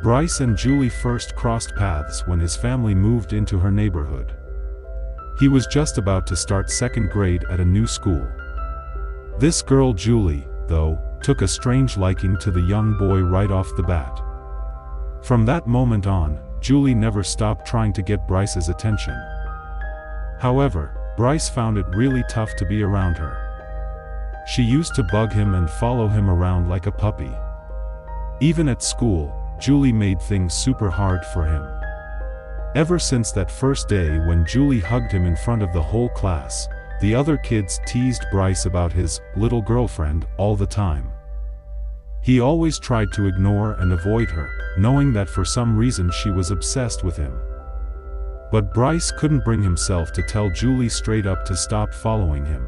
Bryce and Julie first crossed paths when his family moved into her neighborhood. He was just about to start second grade at a new school. This girl Julie, though, took a strange liking to the young boy right off the bat. From that moment on, Julie never stopped trying to get Bryce's attention. However, Bryce found it really tough to be around her. She used to bug him and follow him around like a puppy. Even at school, Julie made things super hard for him. Ever since that first day when Julie hugged him in front of the whole class, the other kids teased Bryce about his little girlfriend all the time. He always tried to ignore and avoid her, knowing that for some reason she was obsessed with him. But Bryce couldn't bring himself to tell Julie straight up to stop following him.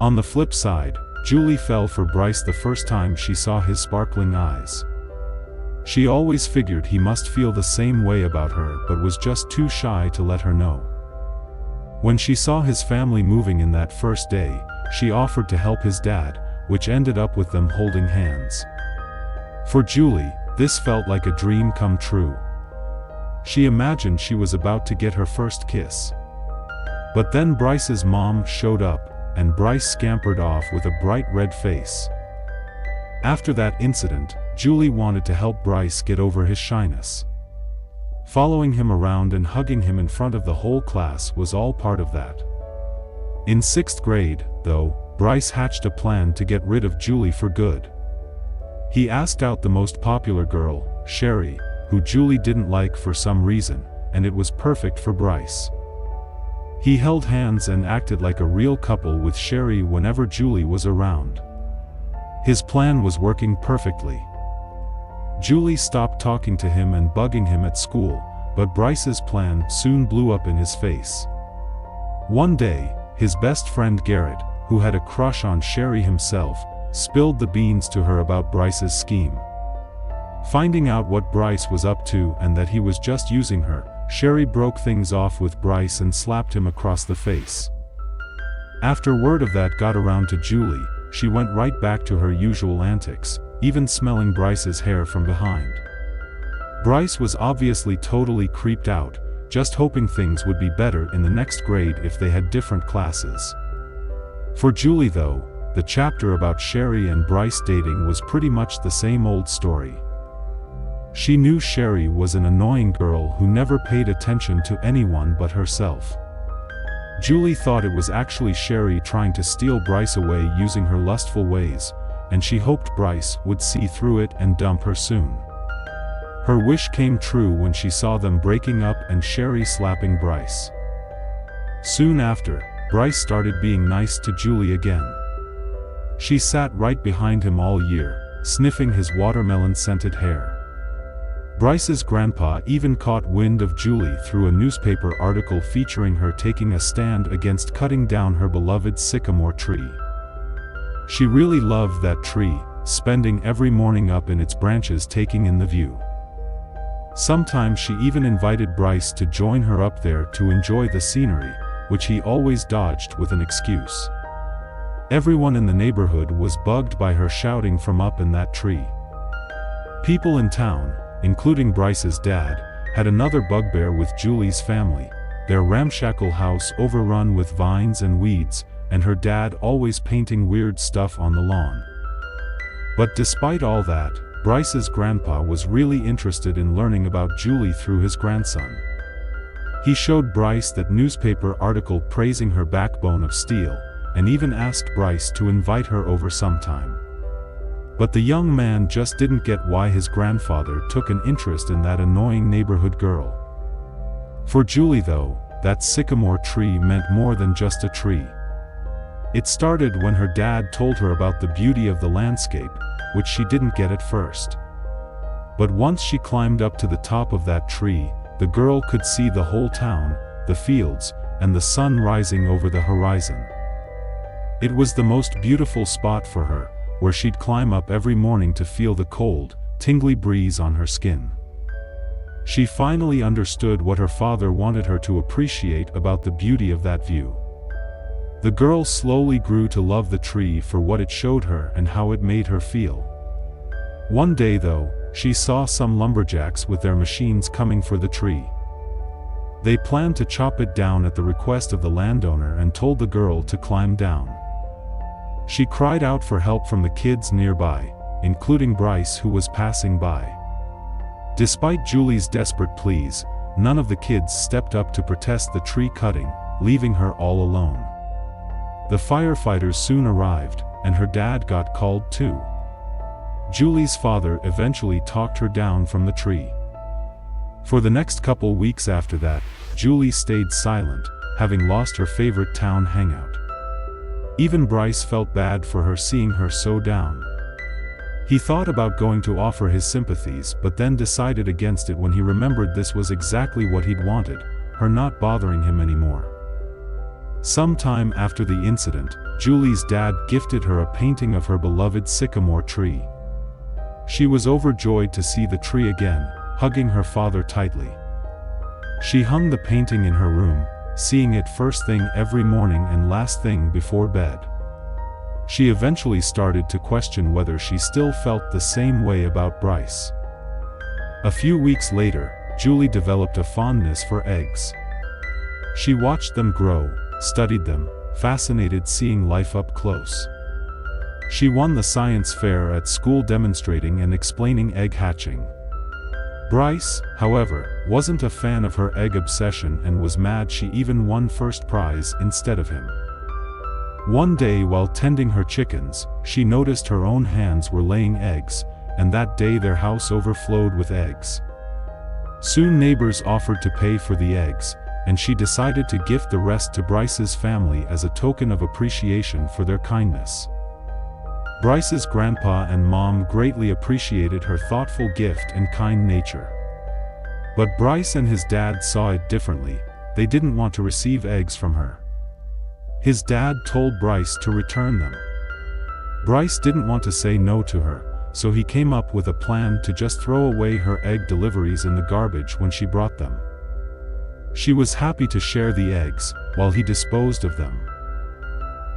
On the flip side, Julie fell for Bryce the first time she saw his sparkling eyes. She always figured he must feel the same way about her but was just too shy to let her know. When she saw his family moving in that first day, she offered to help his dad, which ended up with them holding hands. For Julie, this felt like a dream come true. She imagined she was about to get her first kiss. But then Bryce's mom showed up, and Bryce scampered off with a bright red face. After that incident, Julie wanted to help Bryce get over his shyness. Following him around and hugging him in front of the whole class was all part of that. In 6th grade, though, Bryce hatched a plan to get rid of Julie for good. He asked out the most popular girl, Sherry, who Julie didn't like for some reason, and it was perfect for Bryce. He held hands and acted like a real couple with Sherry whenever Julie was around. His plan was working perfectly. Julie stopped talking to him and bugging him at school, but Bryce's plan soon blew up in his face. One day, his best friend Garrett, who had a crush on Sherry himself, spilled the beans to her about Bryce's scheme. Finding out what Bryce was up to and that he was just using her, Sherry broke things off with Bryce and slapped him across the face. After word of that got around to Julie, she went right back to her usual antics, even smelling Bryce's hair from behind. Bryce was obviously totally creeped out, just hoping things would be better in the next grade if they had different classes. For Julie though, the chapter about Sherry and Bryce dating was pretty much the same old story. She knew Sherry was an annoying girl who never paid attention to anyone but herself. Julie thought it was actually Sherry trying to steal Bryce away using her lustful ways, and she hoped Bryce would see through it and dump her soon. Her wish came true when she saw them breaking up and Sherry slapping Bryce. Soon after, Bryce started being nice to Julie again. She sat right behind him all year, sniffing his watermelon-scented hair. Bryce's grandpa even caught wind of Julie through a newspaper article featuring her taking a stand against cutting down her beloved sycamore tree. She really loved that tree, spending every morning up in its branches taking in the view. Sometimes she even invited Bryce to join her up there to enjoy the scenery, which he always dodged with an excuse. Everyone in the neighborhood was bugged by her shouting from up in that tree. People in town, including Bryce's dad, had another bugbear with Julie's family, their ramshackle house overrun with vines and weeds, and her dad always painting weird stuff on the lawn. But despite all that, Bryce's grandpa was really interested in learning about Julie through his grandson. He showed Bryce that newspaper article praising her backbone of steel, and even asked Bryce to invite her over sometime. But the young man just didn't get why his grandfather took an interest in that annoying neighborhood girl. For Julie though, that sycamore tree meant more than just a tree. It started when her dad told her about the beauty of the landscape, which she didn't get at first. But once she climbed up to the top of that tree, the girl could see the whole town, the fields, and the sun rising over the horizon. It was the most beautiful spot for her, where she'd climb up every morning to feel the cold, tingly breeze on her skin. She finally understood what her father wanted her to appreciate about the beauty of that view. The girl slowly grew to love the tree for what it showed her and how it made her feel. One day though, she saw some lumberjacks with their machines coming for the tree. They planned to chop it down at the request of the landowner and told the girl to climb down. She cried out for help from the kids nearby, including Bryce, who was passing by. Despite Julie's desperate pleas, none of the kids stepped up to protest the tree cutting, leaving her all alone. The firefighters soon arrived, and her dad got called too. Julie's father eventually talked her down from the tree. For the next couple weeks after that, Julie stayed silent, having lost her favorite town hangout. Even Bryce felt bad for her, seeing her so down. He thought about going to offer his sympathies, but then decided against it when he remembered this was exactly what he'd wanted, her not bothering him anymore. Sometime after the incident, Julie's dad gifted her a painting of her beloved sycamore tree. She was overjoyed to see the tree again, hugging her father tightly. She hung the painting in her room, seeing it first thing every morning and last thing before bed. She eventually started to question whether she still felt the same way about Bryce. A few weeks later, Julie developed a fondness for eggs. She watched them grow, studied them, fascinated seeing life up close. She won the science fair at school demonstrating and explaining egg hatching. Bryce, however, wasn't a fan of her egg obsession and was mad she even won first prize instead of him. One day while tending her chickens, she noticed her own hands were laying eggs, and that day their house overflowed with eggs. Soon neighbors offered to pay for the eggs, and she decided to gift the rest to Bryce's family as a token of appreciation for their kindness. Bryce's grandpa and mom greatly appreciated her thoughtful gift and kind nature. But Bryce and his dad saw it differently. They didn't want to receive eggs from her. His dad told Bryce to return them. Bryce didn't want to say no to her, so he came up with a plan to just throw away her egg deliveries in the garbage when she brought them. She was happy to share the eggs, while he disposed of them.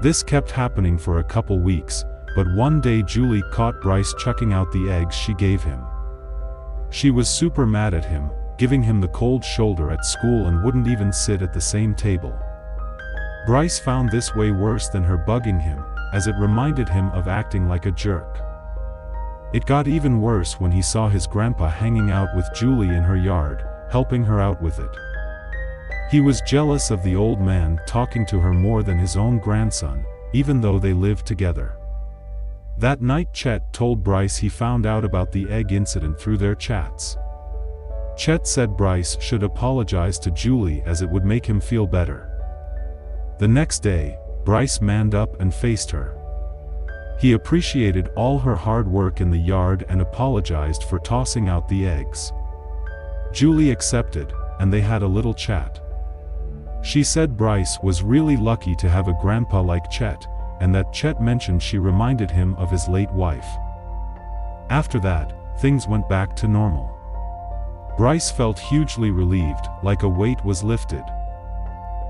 This kept happening for a couple weeks, but one day Julie caught Bryce chucking out the eggs she gave him. She was super mad at him, giving him the cold shoulder at school and wouldn't even sit at the same table. Bryce found this way worse than her bugging him, as it reminded him of acting like a jerk. It got even worse when he saw his grandpa hanging out with Julie in her yard, helping her out with it. He was jealous of the old man talking to her more than his own grandson, even though they lived together. That night Chet told Bryce he found out about the egg incident through their chats. Chet said Bryce should apologize to Julie as it would make him feel better. The next day, Bryce manned up and faced her. He appreciated all her hard work in the yard and apologized for tossing out the eggs. Julie accepted, and they had a little chat. She said Bryce was really lucky to have a grandpa like Chet, and that Chet mentioned she reminded him of his late wife. After that, things went back to normal. Bryce felt hugely relieved, like a weight was lifted.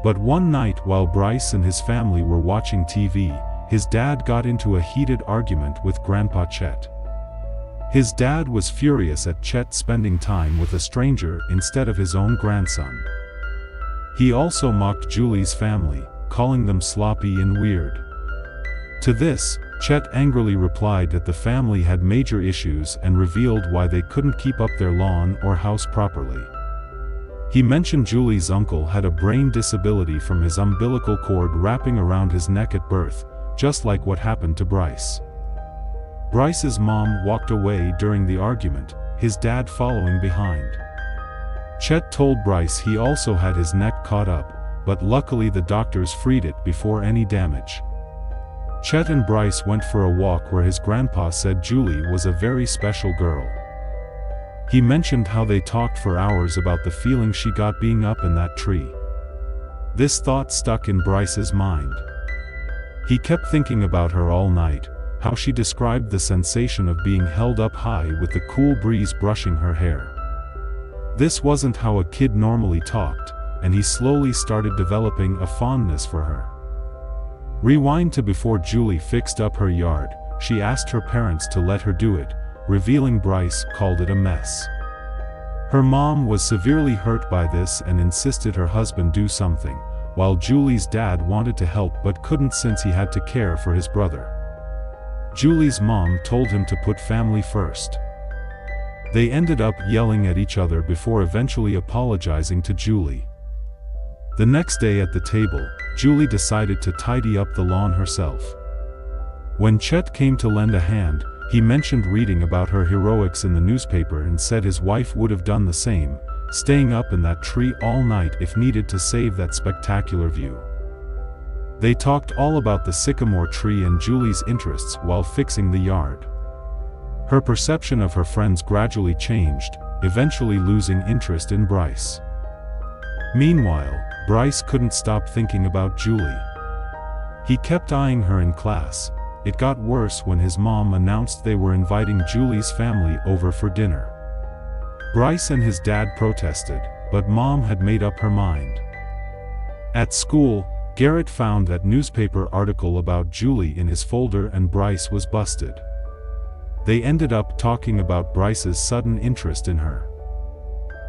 But one night while Bryce and his family were watching TV, his dad got into a heated argument with Grandpa Chet. His dad was furious at Chet spending time with a stranger instead of his own grandson. He also mocked Julie's family, calling them sloppy and weird. To this, Chet angrily replied that the family had major issues and revealed why they couldn't keep up their lawn or house properly. He mentioned Julie's uncle had a brain disability from his umbilical cord wrapping around his neck at birth, just like what happened to Bryce. Bryce's mom walked away during the argument, his dad following behind. Chet told Bryce he also had his neck caught up, but luckily the doctors freed it before any damage. Chet and Bryce went for a walk where his grandpa said Julie was a very special girl. He mentioned how they talked for hours about the feeling she got being up in that tree. This thought stuck in Bryce's mind. He kept thinking about her all night, how she described the sensation of being held up high with the cool breeze brushing her hair. This wasn't how a kid normally talked, and he slowly started developing a fondness for her. Rewind to before Julie fixed up her yard. She asked her parents to let her do it, revealing Bryce called it a mess. Her mom was severely hurt by this and insisted her husband do something, while Julie's dad wanted to help but couldn't since he had to care for his brother. Julie's mom told him to put family first. They ended up yelling at each other before eventually apologizing to Julie. The next day at the table, Julie decided to tidy up the lawn herself. When Chet came to lend a hand, he mentioned reading about her heroics in the newspaper and said his wife would have done the same, staying up in that tree all night if needed to save that spectacular view. They talked all about the sycamore tree and Julie's interests while fixing the yard. Her perception of her friends gradually changed, eventually losing interest in Bryce. Meanwhile, Bryce couldn't stop thinking about Julie. He kept eyeing her in class. It got worse when his mom announced they were inviting Julie's family over for dinner. Bryce and his dad protested, but Mom had made up her mind. At school, Garrett found that newspaper article about Julie in his folder and Bryce was busted. They ended up talking about Bryce's sudden interest in her.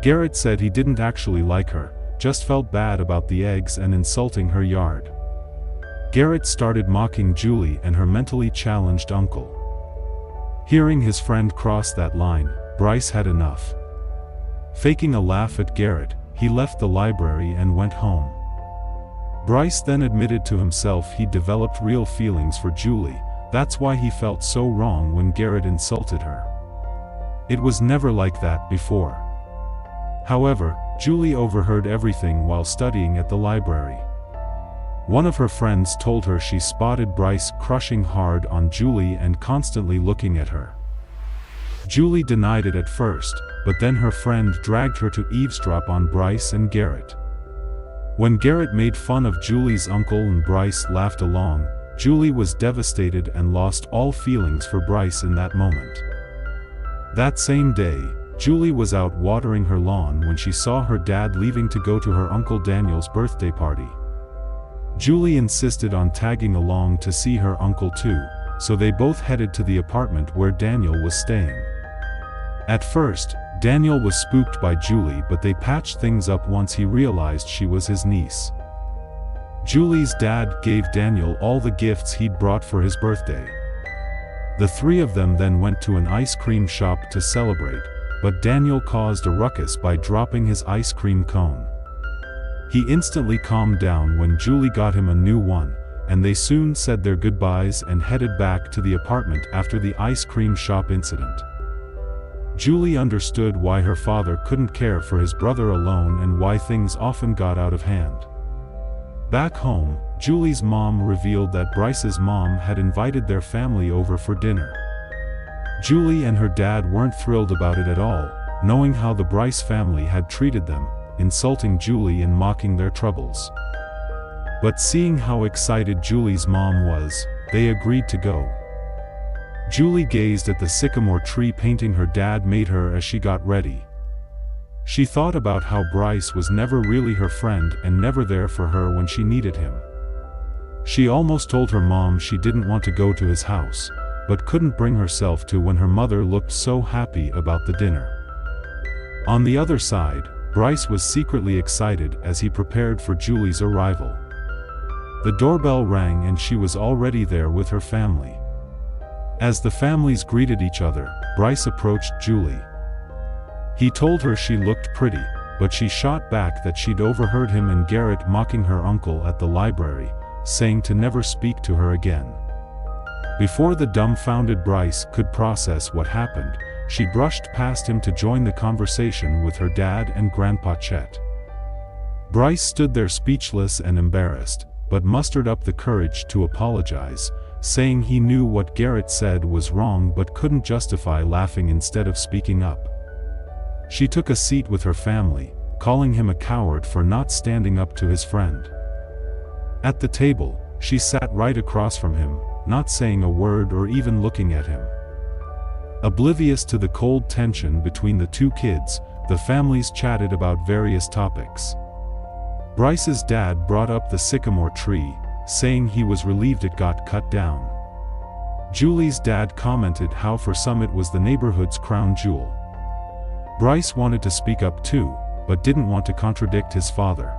Garrett said he didn't actually like her, just felt bad about the eggs and insulting her yard. Garrett started mocking Julie and her mentally challenged uncle. Hearing his friend cross that line, Bryce had enough. Faking a laugh at Garrett, he left the library and went home. Bryce then admitted to himself he'd developed real feelings for Julie. That's why he felt so wrong when Garrett insulted her. It was never like that before. However, Julie overheard everything while studying at the library. One of her friends told her she spotted Bryce crushing hard on Julie and constantly looking at her. Julie denied it at first, but then her friend dragged her to eavesdrop on Bryce and Garrett. When Garrett made fun of Julie's uncle and Bryce laughed along, Julie was devastated and lost all feelings for Bryce in that moment. That same day, Julie was out watering her lawn when she saw her dad leaving to go to her Uncle Daniel's birthday party. Julie insisted on tagging along to see her uncle too, so they both headed to the apartment where Daniel was staying. At first, Daniel was spooked by Julie, but they patched things up once he realized she was his niece. Julie's dad gave Daniel all the gifts he'd brought for his birthday. The three of them then went to an ice cream shop to celebrate, but Daniel caused a ruckus by dropping his ice cream cone. He instantly calmed down when Julie got him a new one, and they soon said their goodbyes and headed back to the apartment after the ice cream shop incident. Julie understood why her father couldn't care for his brother alone and why things often got out of hand. Back home, Julie's mom revealed that Bryce's mom had invited their family over for dinner. Julie and her dad weren't thrilled about it at all, knowing how the Bryce family had treated them, insulting Julie and mocking their troubles. But seeing how excited Julie's mom was, they agreed to go. Julie gazed at the sycamore tree painting her dad made her as she got ready. She thought about how Bryce was never really her friend and never there for her when she needed him. She almost told her mom she didn't want to go to his house, but couldn't bring herself to when her mother looked so happy about the dinner. On the other side, Bryce was secretly excited as he prepared for Julie's arrival. The doorbell rang and she was already there with her family. As the families greeted each other, Bryce approached Julie. He told her she looked pretty, but she shot back that she'd overheard him and Garrett mocking her uncle at the library, saying to never speak to her again. Before the dumbfounded Bryce could process what happened, she brushed past him to join the conversation with her dad and Grandpa Chet. Bryce stood there speechless and embarrassed, but mustered up the courage to apologize, saying he knew what Garrett said was wrong but couldn't justify laughing instead of speaking up. She took a seat with her family, calling him a coward for not standing up to his friend. At the table, she sat right across from him, not saying a word or even looking at him. Oblivious to the cold tension between the two kids, the families chatted about various topics. Bryce's dad brought up the sycamore tree, saying he was relieved it got cut down. Julie's dad commented how for some it was the neighborhood's crown jewel. Bryce wanted to speak up too, but didn't want to contradict his father.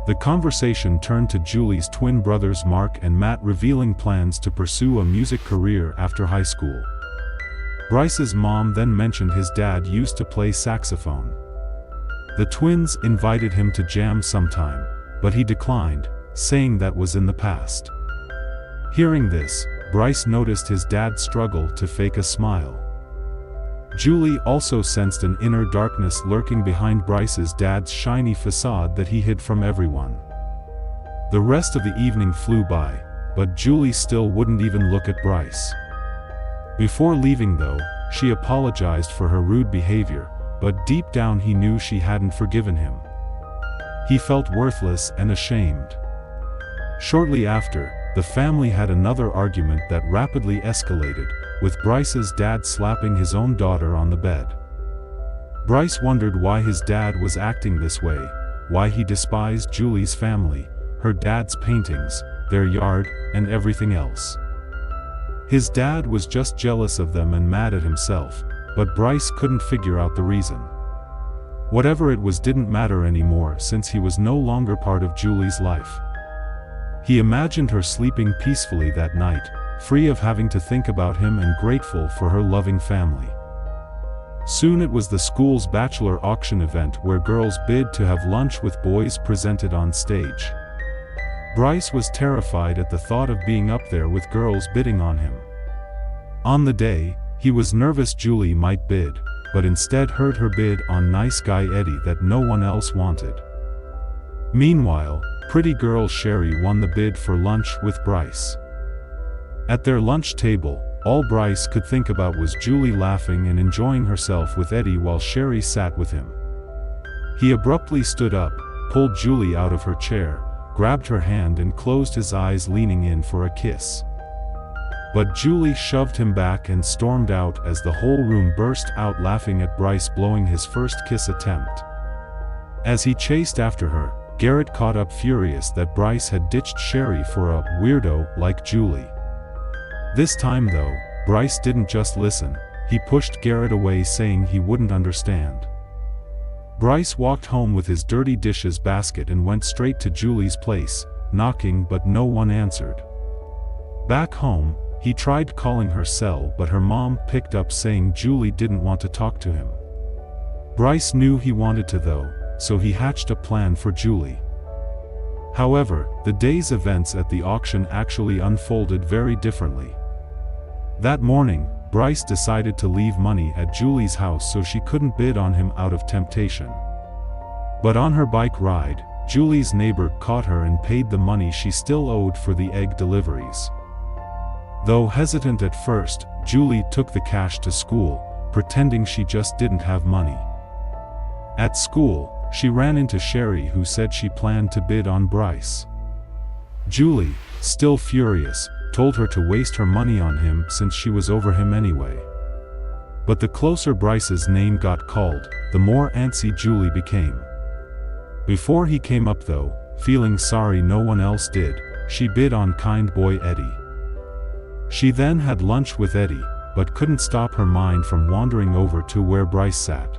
The conversation turned to Julie's twin brothers Mark and Matt revealing plans to pursue a music career after high school. Bryce's mom then mentioned his dad used to play saxophone. The twins invited him to jam sometime, but he declined, saying that was in the past. Hearing this, Bryce noticed his dad struggle to fake a smile. Julie also sensed an inner darkness lurking behind Bryce's dad's shiny facade that he hid from everyone. The rest of the evening flew by, but Julie still wouldn't even look at Bryce. Before leaving though, she apologized for her rude behavior, but deep down he knew she hadn't forgiven him. He felt worthless and ashamed. Shortly after, the family had another argument that rapidly escalated, with Bryce's dad slapping his own daughter on the bed. Bryce wondered why his dad was acting this way, why he despised Julie's family, her dad's paintings, their yard, and everything else. His dad was just jealous of them and mad at himself, but Bryce couldn't figure out the reason. Whatever it was didn't matter anymore since he was no longer part of Julie's life. He imagined her sleeping peacefully that night, free of having to think about him and grateful for her loving family. Soon it was the school's bachelor auction event where girls bid to have lunch with boys presented on stage. Bryce was terrified at the thought of being up there with girls bidding on him. On the day, he was nervous Julie might bid, but instead heard her bid on nice guy Eddie that no one else wanted. Meanwhile, pretty girl Sherry won the bid for lunch with Bryce. At their lunch table, all Bryce could think about was Julie laughing and enjoying herself with Eddie while Sherry sat with him. He abruptly stood up, pulled Julie out of her chair, grabbed her hand and closed his eyes leaning in for a kiss. But Julie shoved him back and stormed out as the whole room burst out laughing at Bryce blowing his first kiss attempt. As he chased after her, Garrett caught up furious that Bryce had ditched Sherry for a weirdo like Julie. This time though, Bryce didn't just listen, he pushed Garrett away saying he wouldn't understand. Bryce walked home with his dirty dishes basket and went straight to Julie's place, knocking but no one answered. Back home, he tried calling her cell but her mom picked up saying Julie didn't want to talk to him. Bryce knew he wanted to though, so he hatched a plan for Julie. However, the day's events at the auction actually unfolded very differently. That morning, Bryce decided to leave money at Julie's house so she couldn't bid on him out of temptation. But on her bike ride, Julie's neighbor caught her and paid the money she still owed for the egg deliveries. Though hesitant at first, Julie took the cash to school, pretending she just didn't have money. At school, she ran into Sherry who said she planned to bid on Bryce. Julie, still furious, told her to waste her money on him since she was over him anyway. But the closer Bryce's name got called, the more antsy Julie became. Before he came up though, feeling sorry no one else did, she bid on kind boy Eddie. She then had lunch with Eddie, but couldn't stop her mind from wandering over to where Bryce sat.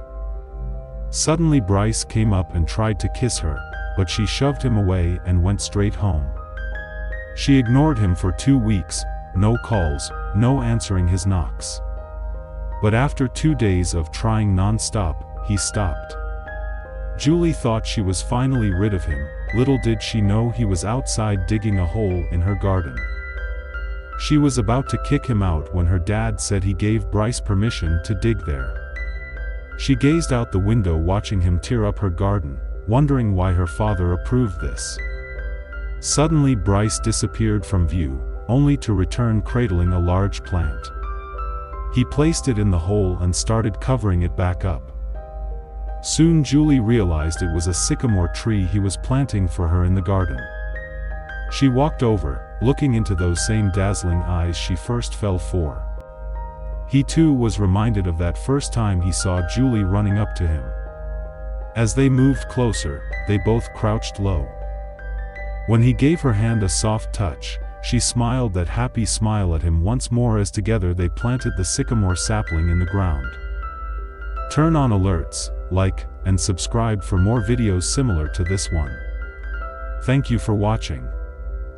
Suddenly Bryce came up and tried to kiss her, but she shoved him away and went straight home. She ignored him for 2 weeks, no calls, no answering his knocks. But after 2 days of trying non-stop, he stopped. Julie thought she was finally rid of him, little did she know he was outside digging a hole in her garden. She was about to kick him out when her dad said he gave Bryce permission to dig there. She gazed out the window watching him tear up her garden, wondering why her father approved this. Suddenly Bryce disappeared from view, only to return cradling a large plant. He placed it in the hole and started covering it back up. Soon Julie realized it was a sycamore tree he was planting for her in the garden. She walked over, looking into those same dazzling eyes she first fell for. He too was reminded of that first time he saw Julie running up to him. As they moved closer, they both crouched low. When he gave her hand a soft touch, she smiled that happy smile at him once more as together they planted the sycamore sapling in the ground. Turn on alerts, like, and subscribe for more videos similar to this one. Thank you for watching.